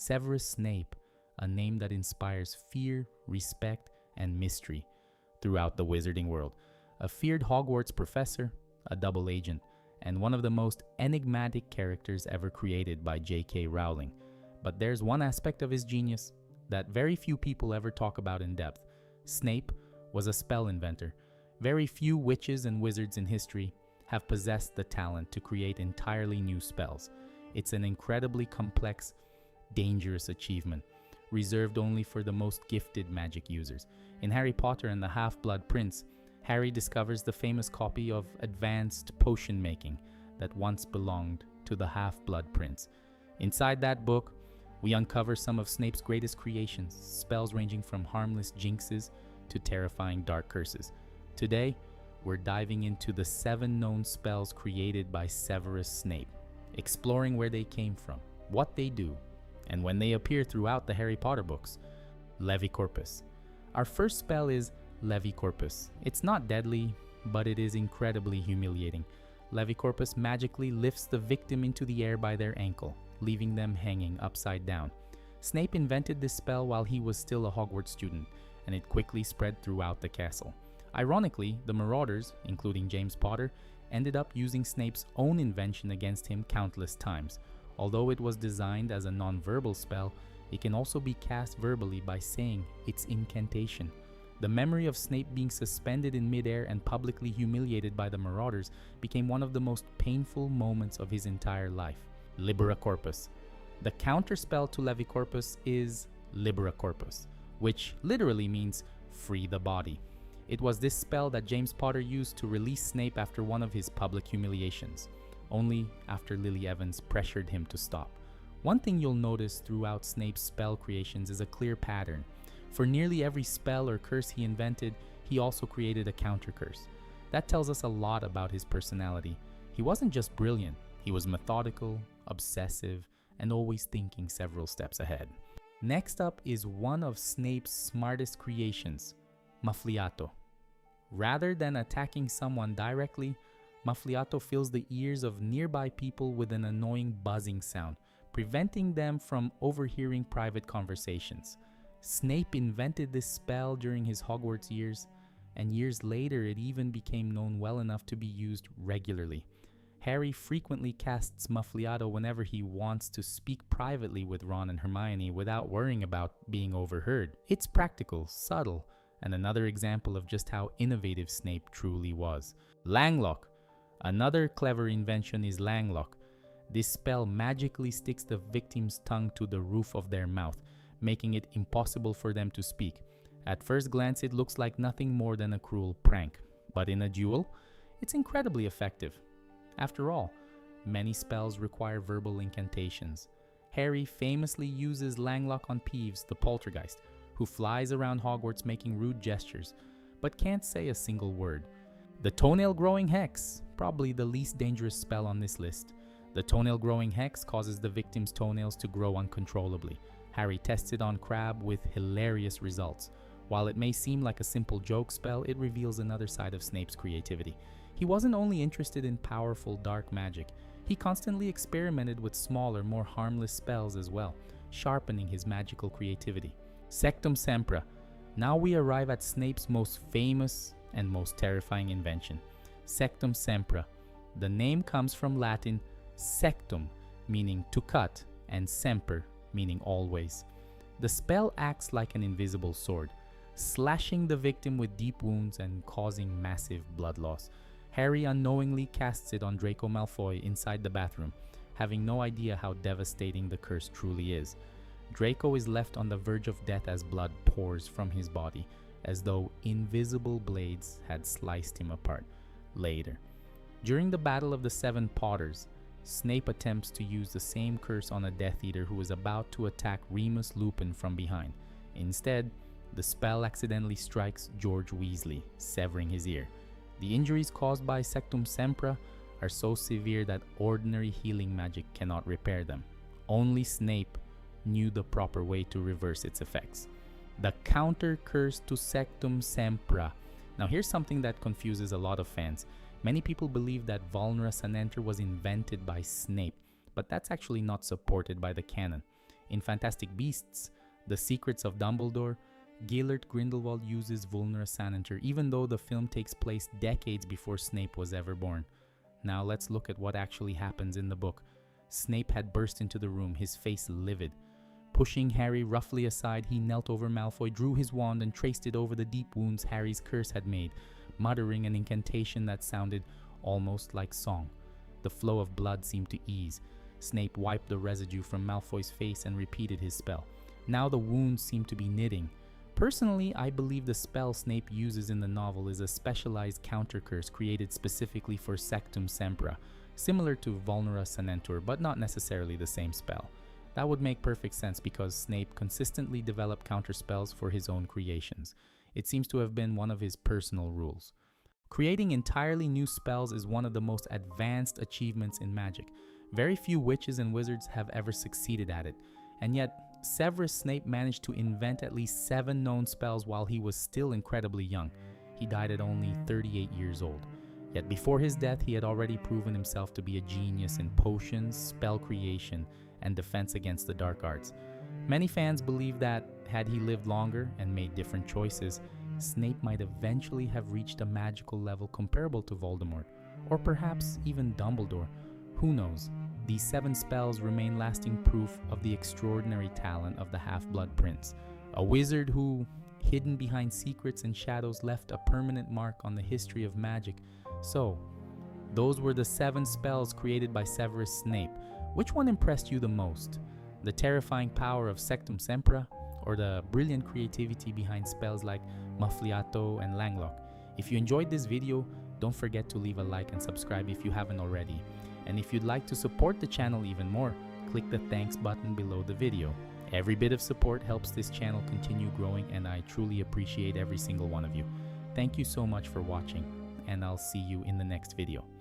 Severus Snape, a name that inspires fear, respect, and mystery throughout the wizarding world. A feared Hogwarts professor, a double agent, and one of the most enigmatic characters ever created by J.K. Rowling. But there's one aspect of his genius that very few people ever talk about in depth. Snape was a spell inventor. Very few witches and wizards in history have possessed the talent to create entirely new spells. It's an incredibly complex, dangerous achievement, reserved only for the most gifted magic users. In Harry Potter and the Half-Blood Prince, Harry discovers the famous copy of advanced potion making that once belonged to the Half-Blood Prince. Inside that book, we uncover some of Snape's greatest creations, spells ranging from harmless jinxes to terrifying dark curses. Today, we're diving into the 7 known spells created by Severus Snape, exploring where they came from, what they do, and when they appear throughout the Harry Potter books. Levicorpus. Our first spell is Levicorpus. It's not deadly, but it is incredibly humiliating. Levicorpus magically lifts the victim into the air by their ankle, leaving them hanging upside down. Snape invented this spell while he was still a Hogwarts student, and it quickly spread throughout the castle. Ironically, the Marauders, including James Potter, ended up using Snape's own invention against him countless times. Although it was designed as a non-verbal spell, it can also be cast verbally by saying its incantation. The memory of Snape being suspended in midair and publicly humiliated by the Marauders became one of the most painful moments of his entire life. Liberacorpus. The counterspell to Levicorpus is Liberacorpus, which literally means free the body. It was this spell that James Potter used to release Snape after one of his public humiliations, only after Lily Evans pressured him to stop. One thing you'll notice throughout Snape's spell creations is a clear pattern. For nearly every spell or curse he invented, he also created a counter curse. That tells us a lot about his personality. He wasn't just brilliant, he was methodical, obsessive, and always thinking several steps ahead. Next up is one of Snape's smartest creations, Muffliato. Rather than attacking someone directly, Muffliato fills the ears of nearby people with an annoying buzzing sound, preventing them from overhearing private conversations. Snape invented this spell during his Hogwarts years, and years later it even became known well enough to be used regularly. Harry frequently casts Muffliato whenever he wants to speak privately with Ron and Hermione without worrying about being overheard. It's practical, subtle, and another example of just how innovative Snape truly was. Langlock. Another clever invention is Langlock. This spell magically sticks the victim's tongue to the roof of their mouth, making it impossible for them to speak. At first glance, it looks like nothing more than a cruel prank, but in a duel, it's incredibly effective. After all, many spells require verbal incantations. Harry famously uses Langlock on Peeves, the poltergeist, who flies around Hogwarts making rude gestures, but can't say a single word. The Toenail-Growing Hex, probably the least dangerous spell on this list. The Toenail-Growing Hex causes the victim's toenails to grow uncontrollably. Harry tested on Crabbe with hilarious results. While it may seem like a simple joke spell, it reveals another side of Snape's creativity. He wasn't only interested in powerful dark magic, he constantly experimented with smaller, more harmless spells as well, sharpening his magical creativity. Sectumsempra. Now we arrive at Snape's most famous and most terrifying invention, Sectumsempra. The name comes from Latin sectum, meaning to cut, and semper, meaning always. The spell acts like an invisible sword, slashing the victim with deep wounds and causing massive blood loss. Harry unknowingly casts it on Draco Malfoy inside the bathroom, having no idea how devastating the curse truly is. Draco is left on the verge of death as blood pours from his body, as though invisible blades had sliced him apart. Later, during the Battle of the Seven Potters, Snape attempts to use the same curse on a Death Eater who is about to attack Remus Lupin from behind. Instead, the spell accidentally strikes George Weasley, severing his ear. The injuries caused by Sectumsempra are so severe that ordinary healing magic cannot repair them. Only Snape knew the proper way to reverse its effects. The counter curse to Sectumsempra. Now here's something that confuses a lot of fans. Many people believe that Vulnera Sanentur was invented by Snape, but that's actually not supported by the canon. In Fantastic Beasts, The Secrets of Dumbledore, Gellert Grindelwald uses Vulnera Sanentur, even though the film takes place decades before Snape was ever born. Now let's look at what actually happens in the book. Snape had burst into the room, his face livid. Pushing Harry roughly aside, he knelt over Malfoy, drew his wand, and traced it over the deep wounds Harry's curse had made, muttering an incantation that sounded almost like song. The flow of blood seemed to ease. Snape wiped the residue from Malfoy's face and repeated his spell. Now the wounds seemed to be knitting. Personally, I believe the spell Snape uses in the novel is a specialized counter curse created specifically for Sectumsempra, similar to Vulnera Sanentur, but not necessarily the same spell. That would make perfect sense because Snape consistently developed counter spells for his own creations. It seems to have been one of his personal rules. Creating entirely new spells is one of the most advanced achievements in magic. Very few witches and wizards have ever succeeded at it, and yet Severus Snape managed to invent at least 7 known spells while he was still incredibly young. He died at only 38 years old. Yet before his death, he had already proven himself to be a genius in potions, spell creation, and defense against the dark arts. Many fans believe that, had he lived longer and made different choices, Snape might eventually have reached a magical level comparable to Voldemort, or perhaps even Dumbledore. Who knows? These 7 spells remain lasting proof of the extraordinary talent of the Half-Blood Prince, a wizard who, hidden behind secrets and shadows, left a permanent mark on the history of magic. So, those were the 7 spells created by Severus Snape. Which one impressed you the most? The terrifying power of Sectumsempra, or the brilliant creativity behind spells like Muffliato and Langlock? If you enjoyed this video, don't forget to leave a like and subscribe if you haven't already. And if you'd like to support the channel even more, click the thanks button below the video. Every bit of support helps this channel continue growing, and I truly appreciate every single one of you. Thank you so much for watching, and I'll see you in the next video.